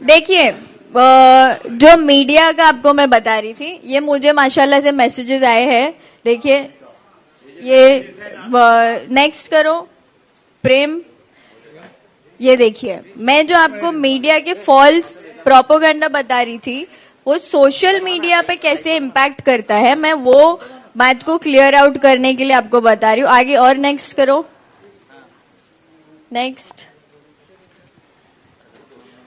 देखिए, जो मीडिया का आपको मैं बता रही थी, ये मुझे माशाल्लाह से मैसेजेस आए हैं। देखिए, ये नेक्स्ट करो प्रेम। ये देखिए, मैं जो आपको मीडिया के फॉल्स प्रोपोगंडा बता रही थी, वो सोशल मीडिया पे कैसे इम्पैक्ट करता है, मैं वो बात को क्लियर आउट करने के लिए आपको बता रही हूँ। आगे और नेक्स्ट करो। नेक्स्ट,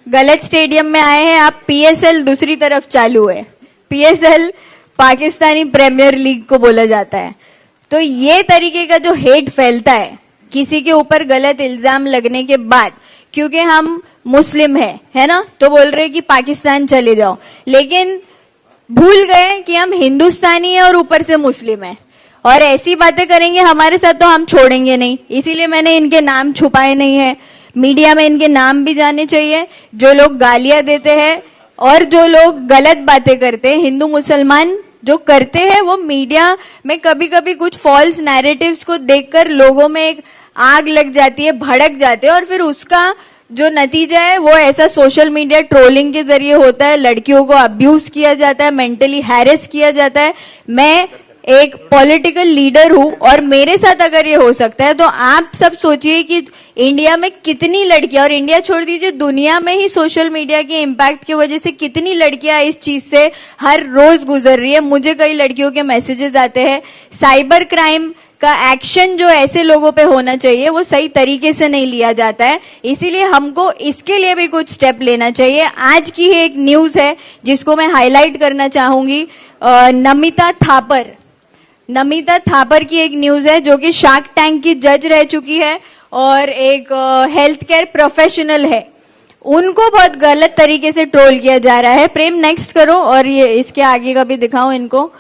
गलत स्टेडियम में आए हैं आप। पीएसएल दूसरी तरफ चालू है। पीएसएल पाकिस्तानी प्रीमियर लीग को बोला जाता है। तो ये तरीके का जो हेट फैलता है किसी के ऊपर गलत इल्जाम लगने के बाद, क्योंकि हम मुस्लिम है ना, तो बोल रहे कि पाकिस्तान चले जाओ, लेकिन भूल गए कि हम हिंदुस्तानी है और ऊपर से मुस्लिम है, और ऐसी बातें करेंगे हमारे साथ तो हम छोड़ेंगे नहीं। इसीलिए मैंने इनके नाम छुपाए नहीं है। मीडिया में इनके नाम भी जाने चाहिए। जो लोग गालियां देते हैं और जो लोग गलत बातें करते हैं, हिंदू मुसलमान जो करते हैं, वो मीडिया में कभी कभी कुछ फॉल्स नैरेटिव्स को देखकर लोगों में एक आग लग जाती है, भड़क जाते हैं, और फिर उसका जो नतीजा है वो ऐसा सोशल मीडिया ट्रोलिंग के जरिए होता है। लड़कियों को अब्यूज किया जाता है, मेंटली हैरेस किया जाता है। मैं एक पॉलिटिकल लीडर हूं और मेरे साथ अगर ये हो सकता है, तो आप सब सोचिए कि इंडिया में कितनी लड़कियां, और इंडिया छोड़ दीजिए, दुनिया में ही सोशल मीडिया के इम्पैक्ट की वजह से कितनी लड़कियां इस चीज से हर रोज गुजर रही है। मुझे कई लड़कियों के मैसेजेस आते हैं। साइबर क्राइम का एक्शन जो ऐसे लोगों पे होना चाहिए वो सही तरीके से नहीं लिया जाता है, इसीलिए हमको इसके लिए भी कुछ स्टेप लेना चाहिए। आज की ही एक न्यूज है जिसको मैं हाईलाइट करना चाहूंगी। नमिता थापर की एक न्यूज है, जो कि शार्क टैंक की जज रह चुकी है और एक हेल्थ केयर प्रोफेशनल है। उनको बहुत गलत तरीके से ट्रोल किया जा रहा है। प्रेम नेक्स्ट करो, और ये इसके आगे का भी दिखाओ इनको।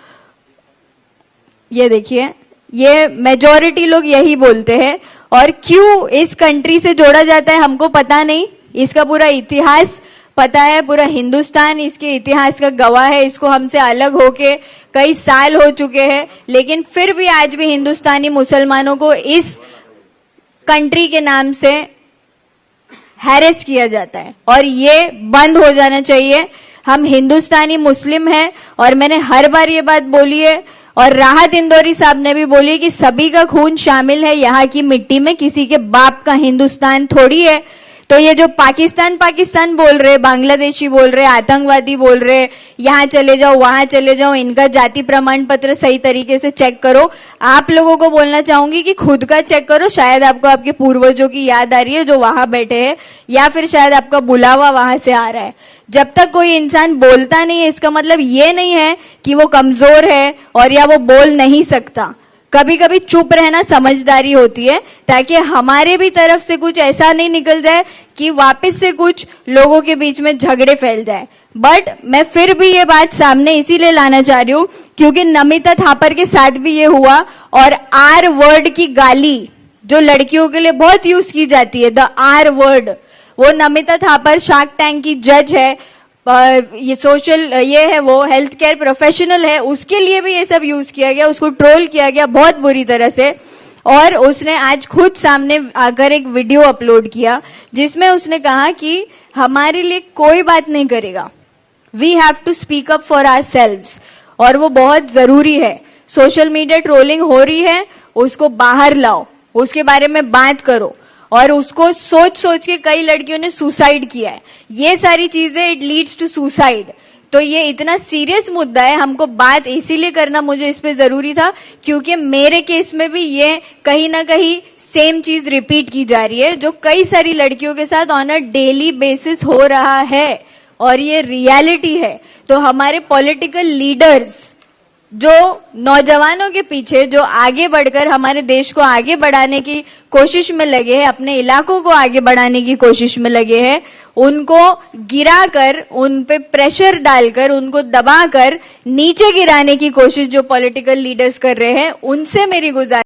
ये देखिए, ये मेजॉरिटी लोग यही बोलते हैं, और क्यों इस कंट्री से जोड़ा जाता है हमको पता नहीं। इसका पूरा इतिहास पता है, पूरा हिंदुस्तान इसके इतिहास का गवाह है। इसको हमसे अलग होके कई साल हो चुके हैं, लेकिन फिर भी आज भी हिंदुस्तानी मुसलमानों को इस कंट्री के नाम से हैरेस किया जाता है, और ये बंद हो जाना चाहिए। हम हिंदुस्तानी मुस्लिम हैं, और मैंने हर बार ये बात बोली है, और राहत इंदौरी साहब ने भी बोली कि सभी का खून शामिल है यहाँ की मिट्टी में, किसी के बाप का हिंदुस्तान थोड़ी है। तो ये जो पाकिस्तान बोल रहे, बांग्लादेशी बोल रहे, आतंकवादी बोल रहे, यहाँ चले जाओ वहां चले जाओ, इनका जाति प्रमाण पत्र सही तरीके से चेक करो। आप लोगों को बोलना चाहूंगी कि खुद का चेक करो। शायद आपको आपके पूर्वजों की याद आ रही है जो वहां बैठे हैं, या फिर शायद आपका बुलावा वहां से आ रहा है। जब तक कोई इंसान बोलता नहीं है, इसका मतलब ये नहीं है कि वो कमजोर है और या वो बोल नहीं सकता। कभी कभी चुप रहना समझदारी होती है, ताकि हमारे भी तरफ से कुछ ऐसा नहीं निकल जाए कि वापस से कुछ लोगों के बीच में झगड़े फैल जाए। बट मैं फिर भी ये बात सामने इसीलिए लाना चाह रही हूँ क्योंकि नमिता थापर के साथ भी ये हुआ, और आर वर्ड की गाली जो लड़कियों के लिए बहुत यूज की जाती है, द आर वर्ड, वो नमिता थापर शार्क टैंक की जज है, ये है, वो हेल्थ केयर प्रोफेशनल है, उसके लिए भी ये सब यूज किया गया, उसको ट्रोल किया गया बहुत बुरी तरह से। और उसने आज खुद सामने आकर एक वीडियो अपलोड किया जिसमें उसने कहा कि हमारे लिए कोई बात नहीं करेगा, we have to speak up for ourselves, और वो बहुत जरूरी है। सोशल मीडिया ट्रोलिंग हो रही है, उसको बाहर लाओ, उसके बारे में बात करो, और उसको सोच सोच के कई लड़कियों ने सुसाइड किया है। ये सारी चीजें इट लीड्स टू सुसाइड। तो ये इतना सीरियस मुद्दा है, हमको बात इसीलिए करना मुझे इस पे जरूरी था क्योंकि मेरे केस में भी ये कहीं ना कहीं सेम चीज रिपीट की जा रही है, जो कई सारी लड़कियों के साथ ऑन अ डेली बेसिस हो रहा है, और ये रियलिटी है। तो हमारे पॉलिटिकल लीडर्स जो नौजवानों के पीछे, जो आगे बढ़कर हमारे देश को आगे बढ़ाने की कोशिश में लगे हैं, अपने इलाकों को आगे बढ़ाने की कोशिश में लगे हैं, उनको गिराकर, उन पे प्रेशर डालकर, उनको दबाकर नीचे गिराने की कोशिश जो पॉलिटिकल लीडर्स कर रहे हैं, उनसे मेरी गुजारिश